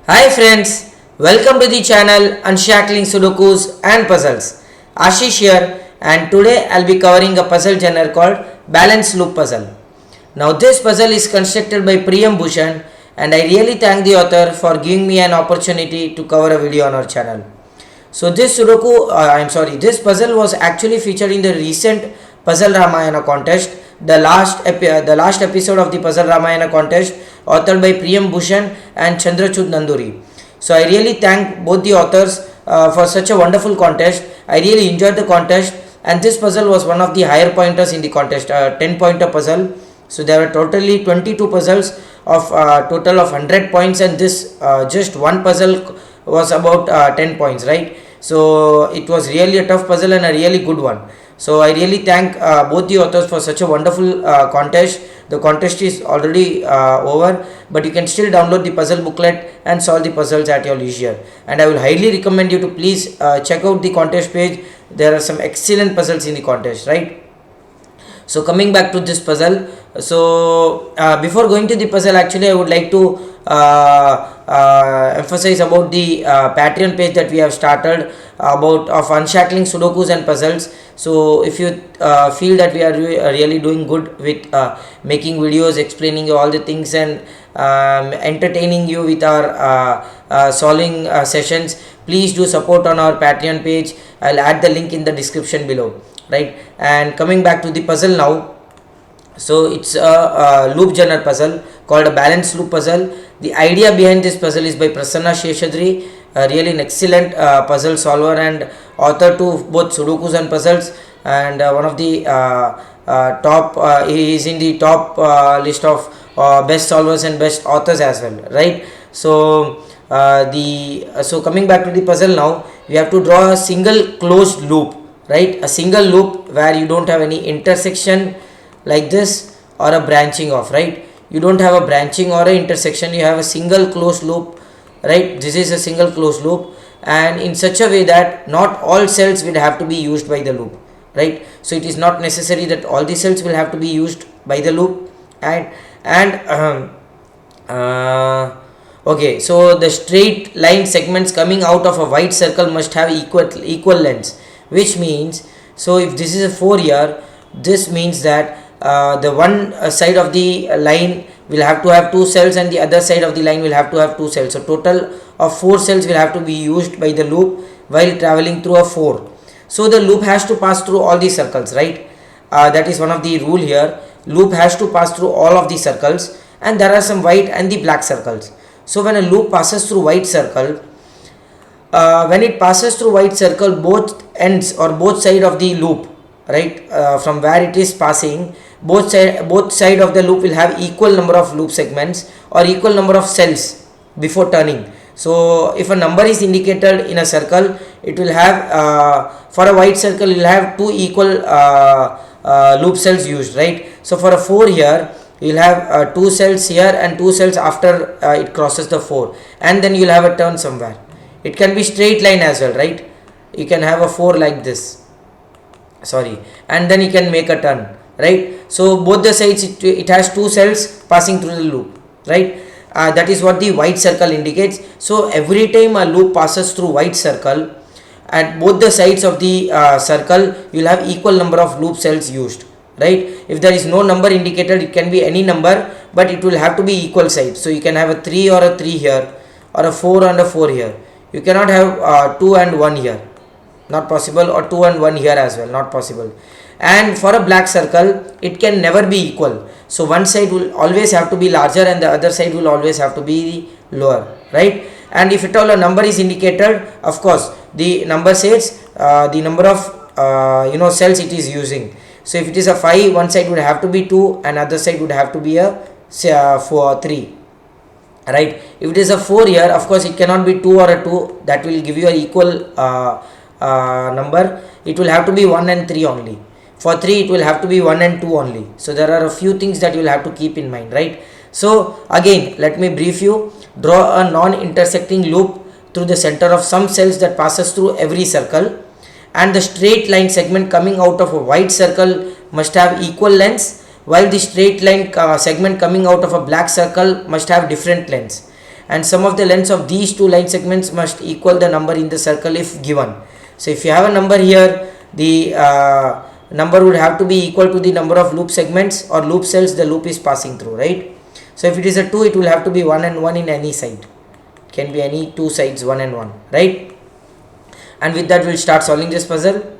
Hi friends, welcome to the channel Unshackling Sudokus and Puzzles. Ashish here, and today I'll be covering a puzzle genre called BalanceLoop puzzle. Now this puzzle is constructed by Priyam Bhushan, and I really thank the author for giving me an opportunity to cover a video on our channel. So this puzzle was actually featured in the recent Puzzle Ramayana contest, the last episode of the Puzzle Ramayana contest, authored by Priyam Bhushan and Chandrachud Nanduri. So I really thank both the authors for such a wonderful contest. I really enjoyed the contest, and this puzzle was one of the higher pointers in the contest, 10 pointer puzzle. So there were totally 22 puzzles of total of 100 points, and this just one puzzle was about 10 points, right? So it was really a tough puzzle and a really good one. So I really thank both the authors for such a wonderful contest. The contest is already over, but you can still download the puzzle booklet and solve the puzzles at your leisure. And I will highly recommend you to please check out the contest page. There are some excellent puzzles in the contest, right? So coming back to this puzzle, so before going to the puzzle, actually I would like to emphasize about the Patreon page that we have started about of unshackling Sudokus and puzzles. So if you feel that we are really doing good with making videos, explaining you all the things, and entertaining you with our solving sessions, please do support on our Patreon page. I'll add the link in the description below, right? And coming back to the puzzle now, so it's a loop genre puzzle called a balance loop puzzle. The idea behind this puzzle is by Prasanna Sheshadri, really an excellent puzzle solver and author to both Sudokus and puzzles, and one of the top he is in the top list of best solvers and best authors as well, right? So so coming back to the puzzle now, we have to draw a single closed loop, right? A single loop where you don't have any intersection like this or a branching off, right? You don't have a branching or a intersection, you have a single closed loop, right? This is a single closed loop, and in such a way that not all cells will have to be used by the loop, right? So it is not necessary that all the cells will have to be used by the loop. Okay, so the straight line segments coming out of a white circle must have equal lengths, which means, so if this is a 4 here, this means that the one side of the line will have to have 2 cells and the other side of the line will have to have 2 cells. So total of 4 cells will have to be used by the loop while traveling through a 4. So the loop has to pass through all the circles, right? That is one of the rule here. Loop has to pass through all of the circles, and there are some white and the black circles. So when a loop passes through white circle, when it passes through white circle, both ends or both side of the loop, right, from where it is passing, both side of the loop will have equal number of loop segments or equal number of cells before turning. So if a number is indicated in a circle, it will have for a white circle you will have 2 equal loop cells used, right? So for a 4 here, you will have 2 cells here and 2 cells after it crosses the 4, and then you will have a turn somewhere. It can be straight line as well, right? You can have a 4 like this, and then you can make a turn, right? So both the sides it has 2 cells passing through the loop, right? That is what the white circle indicates. So every time a loop passes through white circle, at both the sides of the circle you will have equal number of loop cells used, right? If there is no number indicated, it can be any number, but it will have to be equal sides. So you can have a 3 or a 3 here, or a 4 and a 4 here. You cannot have 2 and 1 here, not possible, or 2 and 1 here as well, not possible. And for a black circle, it can never be equal. So one side will always have to be larger and the other side will always have to be lower, right? And if at all a number is indicated, of course the number says the number of cells it is using. So if it is a 5, one side would have to be 2 and other side would have to be a 3, right? If it is a 4 here, of course it cannot be 2 or a 2, that will give you an equal number. It will have to be 1 and 3 only. For 3 it will have to be 1 and 2 only. So there are a few things that you will have to keep in mind, right? So again, let me brief you. Draw a non-intersecting loop through the center of some cells that passes through every circle, and the straight line segment coming out of a white circle must have equal lengths, while the straight line segment coming out of a black circle must have different lengths. and sum of the lengths of these two line segments must equal the number in the circle if given. So if you have a number here, the number would have to be equal to the number of loop segments or loop cells the loop is passing through, right? So if it is a 2, it will have to be 1 and 1 in any side. It can be any two sides, 1 and 1, right? And with that we'll start solving this puzzle.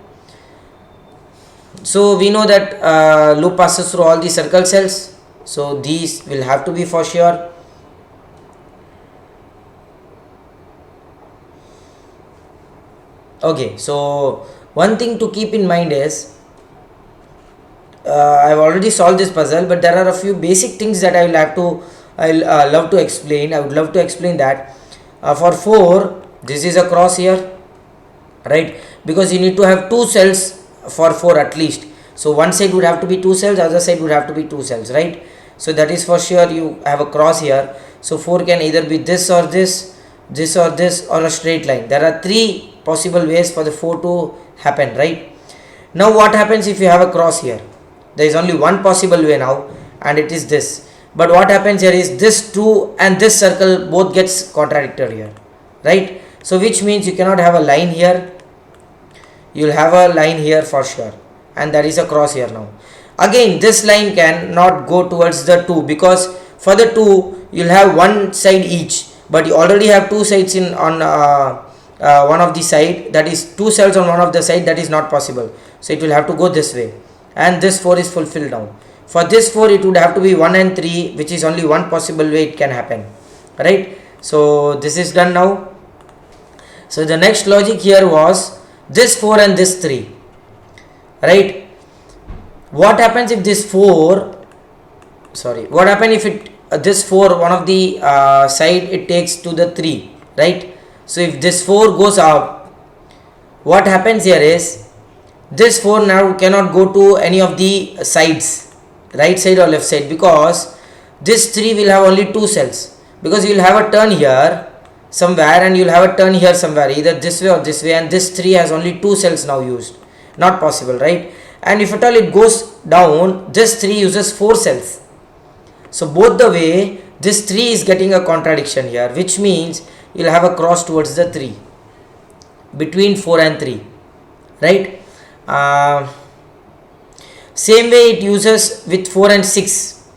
So we know that loop passes through all the circle cells, so these will have to be for sure. Okay, so one thing to keep in mind is I've already solved this puzzle, but there are a few basic things that I'll love to explain. I would love to explain that for 4 this is a cross here, right? Because you need to have 2 cells for 4 at least. So one side would have to be 2 cells, other side would have to be 2 cells, right? So that is for sure you have a cross here. So 4 can either be this or this, this or this, or a straight line. There are 3 possible ways for the 4 to happen, right? Now what happens if you have a cross here? There is only one possible way now, and it is this. But what happens here is this 2 and this circle both gets contradicted here, right? So which means you cannot have a line here. You will have a line here for sure, and that is a cross here now. Again, this line cannot go towards the 2, because for the 2 you will have one side each, but you already have 2 sides on one of the side, that is 2 cells on one of the side. That is not possible. So it will have to go this way, and this 4 is fulfilled now. For this 4 it would have to be 1 and 3, which is only one possible way it can happen, right? So this is done now. So the next logic here was this 4 and this 3, right? What happens if this 4, what happens if it this 4, one of the side it takes to the 3, right? So if this 4 goes up, what happens here is this 4 now cannot go to any of the sides, right side or left side, because this 3 will have only 2 cells, because you will have a turn here somewhere and you will have a turn here somewhere, either this way or this way, and this 3 has only 2 cells now used. Not possible, right? And if at all it goes down, this 3 uses 4 cells. So both the way this 3 is getting a contradiction here, which means you will have a cross towards the 3, between 4 and 3, right? Same way it uses with 4 and 6.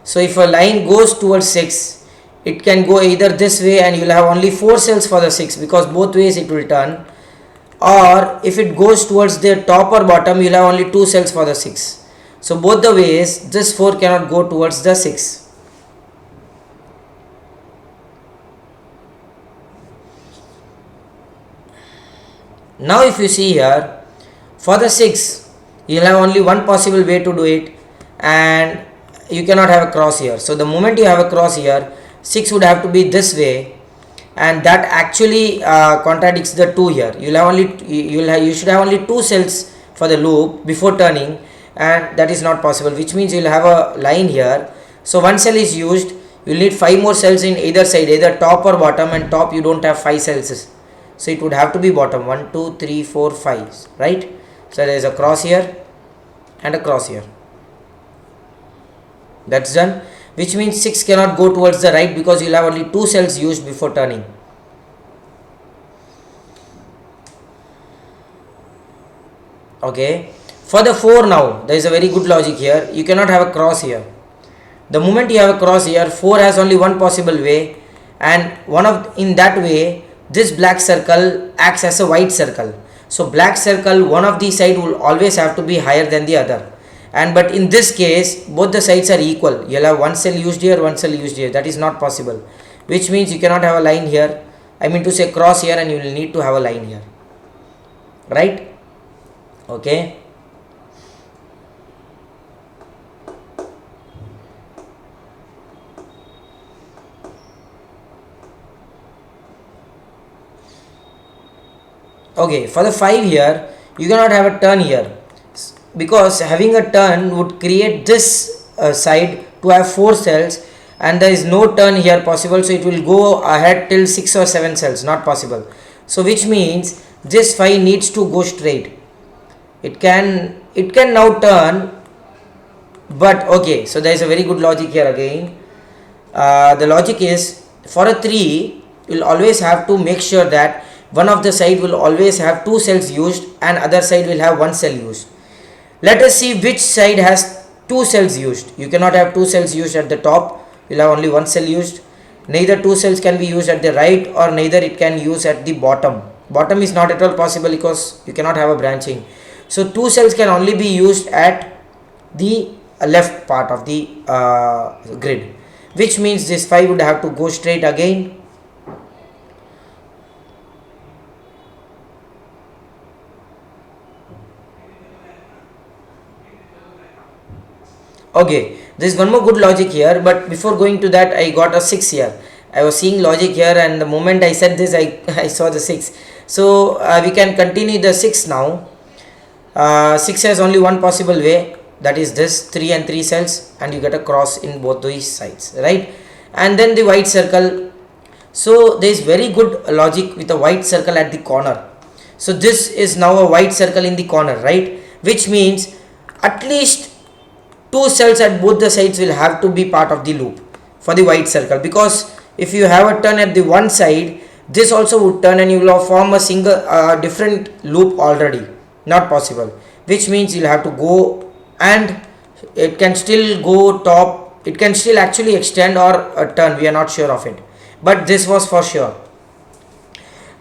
So if a line goes towards 6, it can go either this way and you will have only 4 cells for the 6, because both ways it will turn, or if it goes towards the top or bottom, you will have only 2 cells for the 6. So both the ways this 4 cannot go towards the 6. Now if you see here, for the 6 you will have only one possible way to do it, and you cannot have a cross here. So the moment you have a cross here, 6 would have to be this way, and that actually contradicts the 2 here. You should have only 2 cells for the loop before turning, and that is not possible, which means you will have a line here. So one cell is used, you will need 5 more cells in either side, either top or bottom, and top you don't have 5 cells, so it would have to be bottom. 1 2 3 4 5, right? So there is a cross here and a cross here. That's done, which means 6 cannot go towards the right, because you will have only 2 cells used before turning. Okay, for the 4 now, there is a very good logic here. You cannot have a cross here. The moment you have a cross here, 4 has only one possible way, and in that way this black circle acts as a white circle. So black circle, one of the side will always have to be higher than the other, but in this case both the sides are equal. You will have one cell used here, one cell used here. That is not possible, which means you cannot have a line here, I mean to say cross here, and you will need to have a line here, right? Okay, okay, for the 5 here, you cannot have a turn here, because having a turn would create this side to have 4 cells, and there is no turn here possible, so it will go ahead till 6 or 7 cells, not possible. So which means this 5 needs to go straight. It can now turn, but okay, so there is a very good logic here again. The logic is for a tree, you'll always have to make sure that one of the side will always have two cells used and other side will have one cell used. Let us see which side has two cells used. You cannot have two cells used at the top, you'll have only one cell used. Neither two cells can be used at the right, or neither it can use at the bottom. Bottom is not at all possible because you cannot have a branching. So two cells can only be used at the left part of the grid, which means this 5 would have to go straight again. Okay, there is one more good logic here, but before going to that, I got a 6 here. I was seeing logic here, and the moment I said this, I saw the 6. So we can continue the 6 now. 6 has only one possible way, that is this 3 and 3 cells, and you get a cross in both these sides, right? And then the white circle. So there is very good logic with a white circle at the corner. So this is now a white circle in the corner, right? Which means at least two cells at both the sides will have to be part of the loop for the white circle, because if you have a turn at the one side, this also would turn and you will form a single different loop already. Not possible, which means you'll have to go, and it can still go top, it can still actually extend or turn, we are not sure of it, but this was for sure.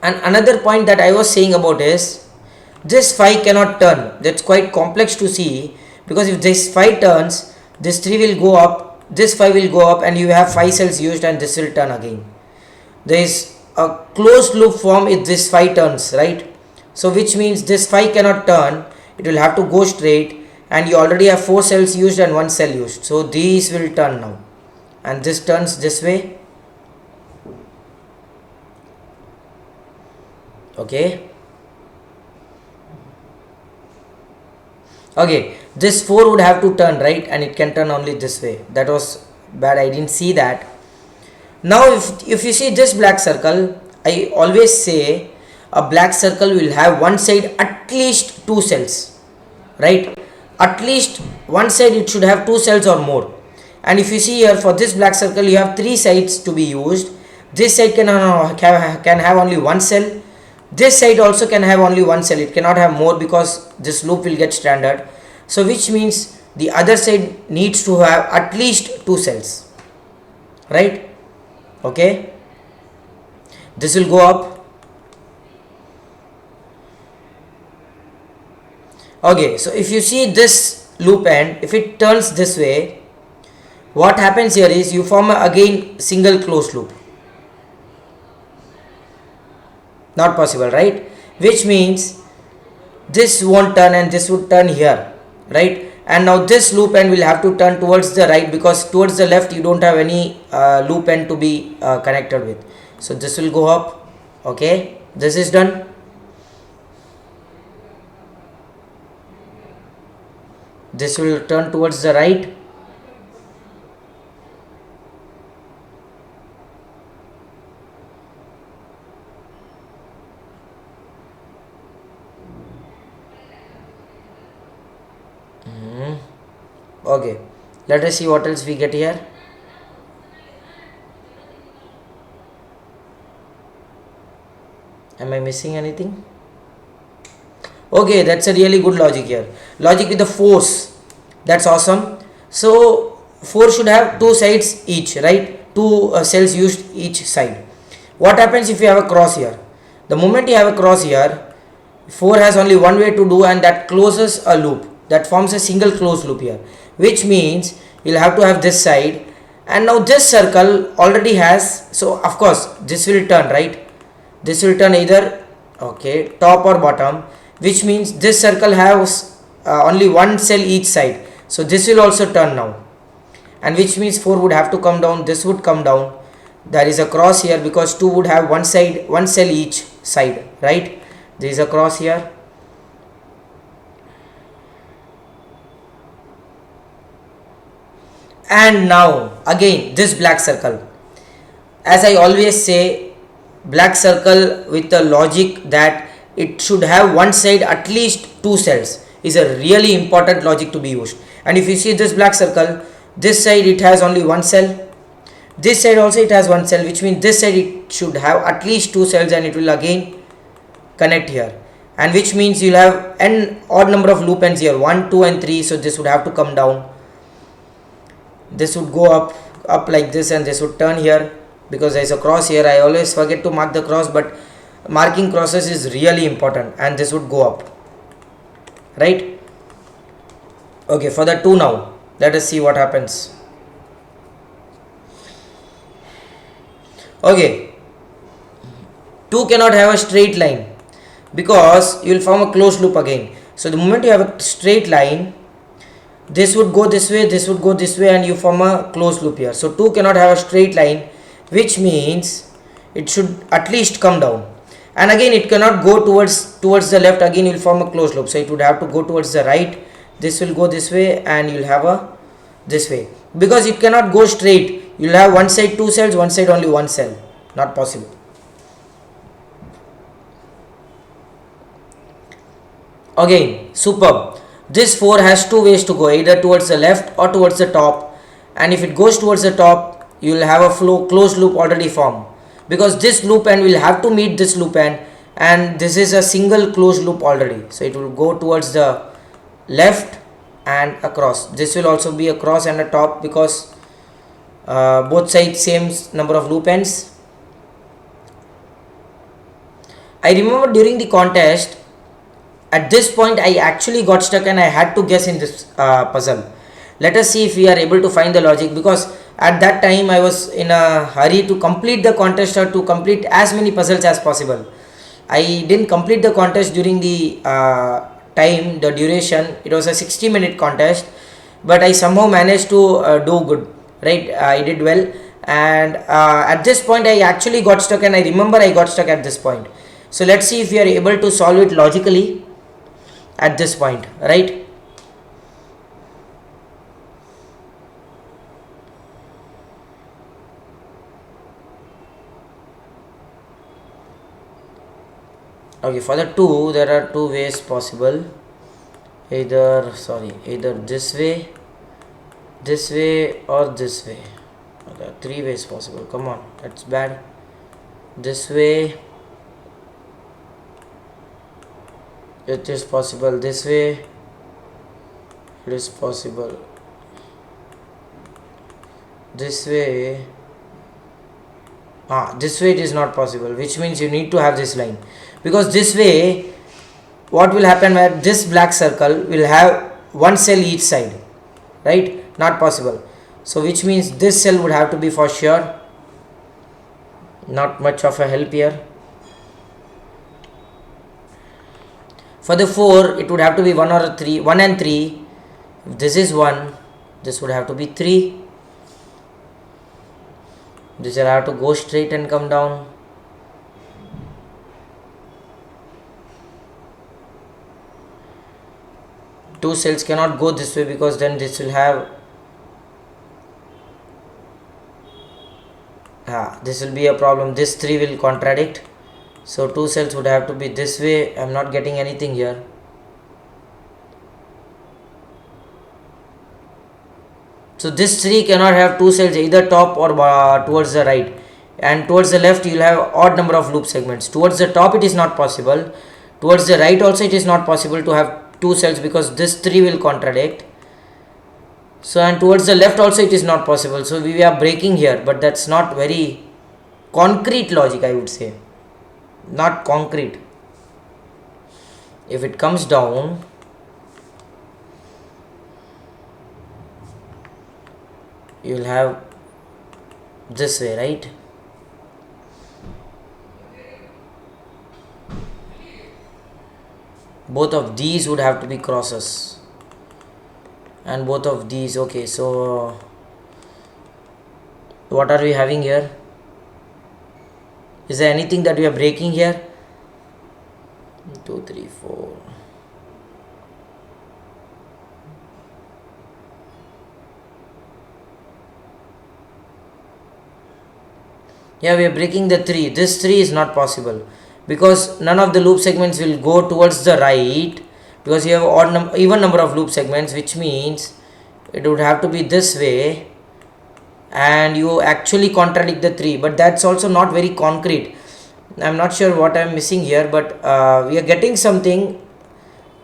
And another point that I was saying about is this 5 cannot turn. That's quite complex to see, because if this 5 turns, this 3 will go up, this 5 will go up, and you have 5 cells used and this will turn again. There is a closed loop form if this 5 turns, right? So which means this 5 cannot turn, it will have to go straight, and you already have 4 cells used and 1 cell used. So these will turn now, and this turns this way. Okay. Okay, this 4 would have to turn, right? And it can turn only this way. That was bad, I didn't see that. Now if you see this black circle, I always say a black circle will have one side at least 2 cells, right? At least one side it should have 2 cells or more. And if you see here, for this black circle you have 3 sides to be used. This side can have only one cell. This side also can have only one cell, it cannot have more because this loop will get stranded. So which means the other side needs to have at least 2 cells, right? Okay, this will go up. Okay, so if you see this loop end, if it turns this way, what happens here is you form again single closed loop. Not possible, right? Which means this won't turn and this would turn here, right? And now this loop end will have to turn towards the right, because towards the left you don't have any loop end to be connected with. So this will go up. Okay, this is done. This will turn towards the right. Okay, let us see what else we get here. Am I missing anything? Okay, that's a really good logic here. Logic with the force, that's awesome. So 4 should have 2 sides each, right? 2 cells used each side. What happens if you have a cross here? The moment you have a cross here, 4 has only one way to do, and that closes a loop, that forms a single closed loop here, which means you'll have to have this side. And now this circle already has, so of course this will turn, right? This will turn either top or bottom, which means this circle has only one cell each side, so this will also turn now, and which means 4 would have to come down, this would come down. There is a cross here because 2 would have one side, one cell each side, right? There is a cross here. And now again this black circle, as I always say, black circle with the logic that it should have one side at least 2 cells is a really important logic to be used. And if you see this black circle, this side it has only one cell, This side also it has one cell, which means this side it should have at least two cells, and it will again connect here, and which means you'll have n odd number of loop ends here, 1, 2 and 3. So this would have to come down, this would go up like this, and this would turn here because there is a cross here. I always forget to mark the cross, but marking crosses is really important, and this would go up, right? Okay, for the 2 now, let us see what happens. Okay, 2 cannot have a straight line because you will form a closed loop again. So the moment you have a straight line, this would go this way, this would go this way, and you form a closed loop here. So 2 cannot have a straight line, which means it should at least come down, and again it cannot go towards the left, again you will form a closed loop. So it would have to go towards the right, this will go this way, and you will have a this way, because it cannot go straight. You will have one side 2 cells, one side only 1 cell, not possible. Again, superb. This 4 has 2 ways to go, either towards the left or towards the top, and if it goes towards the top, you will have a closed loop already formed, because this loop end will have to meet this loop end, and this is a single closed loop already. So it will go towards the left and across. This will also be a cross and a top, because both sides same number of loop ends. I remember during the contest, at this point I actually got stuck and I had to guess in this puzzle. Let us see if we are able to find the logic, because at that time I was in a hurry to complete the contest or to complete as many puzzles as possible. I didn't complete the contest during the time, the duration. It was a 60-minute contest, but I somehow managed to do good, right? I did well, and at this point I actually got stuck, and I remember I got stuck at this point. So let's see if we are able to solve it logically at this point, right? Okay, for the 2 there are 2 ways possible, either this way or this way. There are 3 ways possible. Come on, that's bad. This way, it is possible. This way, it is possible. This way, this way it is not possible, which means you need to have this line, because this way what will happen, where this black circle will have 1 cell each side, right? Not possible. So which means this cell would have to be for sure. Not much of a help here. For the 4, it would have to be 1 or 3, 1 and 3. If this is 1, this would have to be 3. This will have to go straight and come down. Two cells cannot go this way, because then this will have this will be a problem. This 3 will contradict. So 2 cells would have to be this way. I am not getting anything here. So this 3 cannot have 2 cells either top or towards the right, and towards the left you will have odd number of loop segments. Towards the top it is not possible. Towards the right also it is not possible to have 2 cells, because this 3 will contradict. So, and towards the left also it is not possible. So we are breaking here, but that's not very concrete logic, I would say. Not concrete. If it comes down, you will have this way, right? Both of these would have to be crosses, and both of these. Okay, so what are we having here? Is there anything that we are breaking here? 2, 3, 4. Yeah, we are breaking the 3. This 3 is not possible, because none of the loop segments will go towards the right, because you have even number of loop segments, which means it would have to be this way, and you actually contradict the 3, but that's also not very concrete. I'm not sure what I'm missing here, but we are getting something.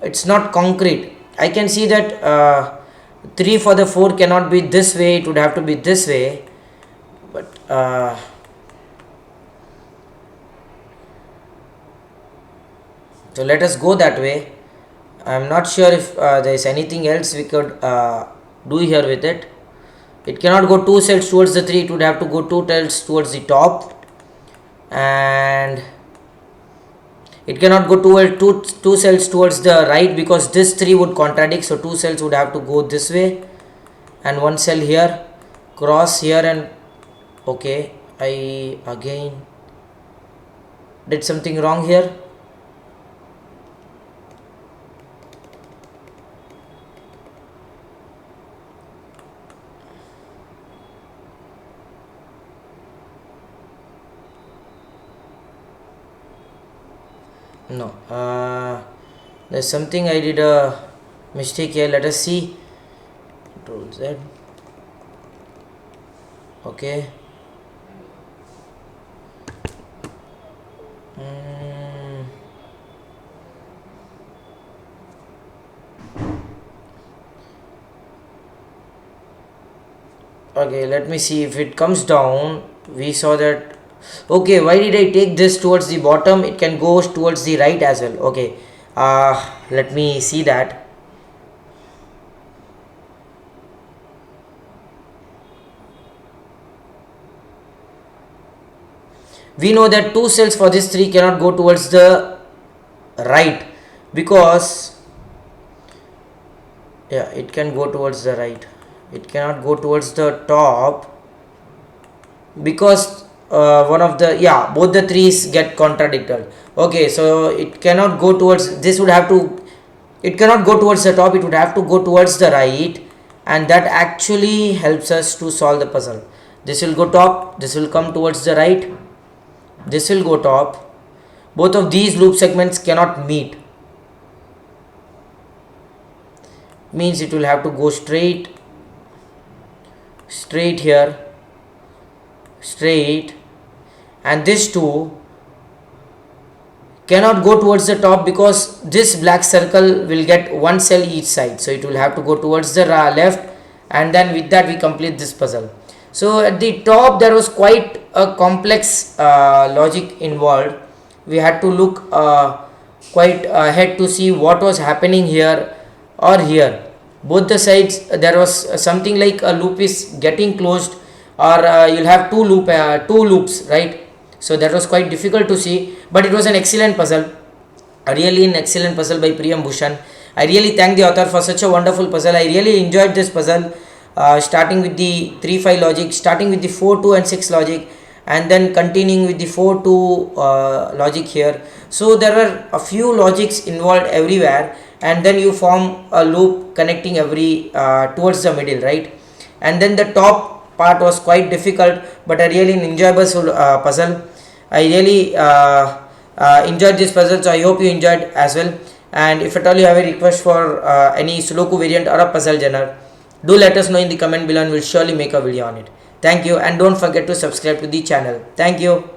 It's not concrete. I can see that 3 for the 4 cannot be this way, it would have to be this way, but so let us go that way. I'm not sure if there is anything else we could do here with it. It cannot go 2 cells towards the 3, it would have to go 2 cells towards the top, and it cannot go two cells towards the right because this 3 would contradict, so 2 cells would have to go this way, and 1 cell here, cross here, and okay, I again did something wrong here. No, there's something I did a mistake here. Let us see. Control Z. Okay. Okay, let me see if it comes down. We saw that. Okay, why did I take this towards the bottom? It can go towards the right as well. Okay, let me see that. We know that 2 cells for this 3 cannot go towards the right because it can go towards the right. It cannot go towards the top because one of the both the 3s get contradicted. Okay, so it cannot go towards, this would have to, it cannot go towards the top, it would have to go towards the right, and that actually helps us to solve the puzzle. This will go top, this will come towards the right, this will go top. Both of these loop segments cannot meet, means it will have to go straight here, straight, and this 2 cannot go towards the top because this black circle will get 1 cell each side, so it will have to go towards the left, and then with that we complete this puzzle. So at the top there was quite a complex logic involved. We had to look quite ahead to see what was happening here or here. Both the sides there was something like a loop is getting closed, or you'll have two loops, right? So that was quite difficult to see, but it was an excellent puzzle, really an excellent puzzle by Priyam Bhushan. I really thank the author for such a wonderful puzzle. I really enjoyed this puzzle, starting with the 3-5 logic, starting with the 4-2 and 6 logic, and then continuing with the 4-2 logic here. So there were a few logics involved everywhere, and then you form a loop connecting every towards the middle, right? And then the top part was quite difficult, but a really enjoyable puzzle. I really enjoyed this puzzle, so I hope you enjoyed as well. And if at all you have a request for any Sudoku variant or a puzzle genre, do let us know in the comment below and we'll surely make a video on it. Thank you, and don't forget to subscribe to the channel. Thank you.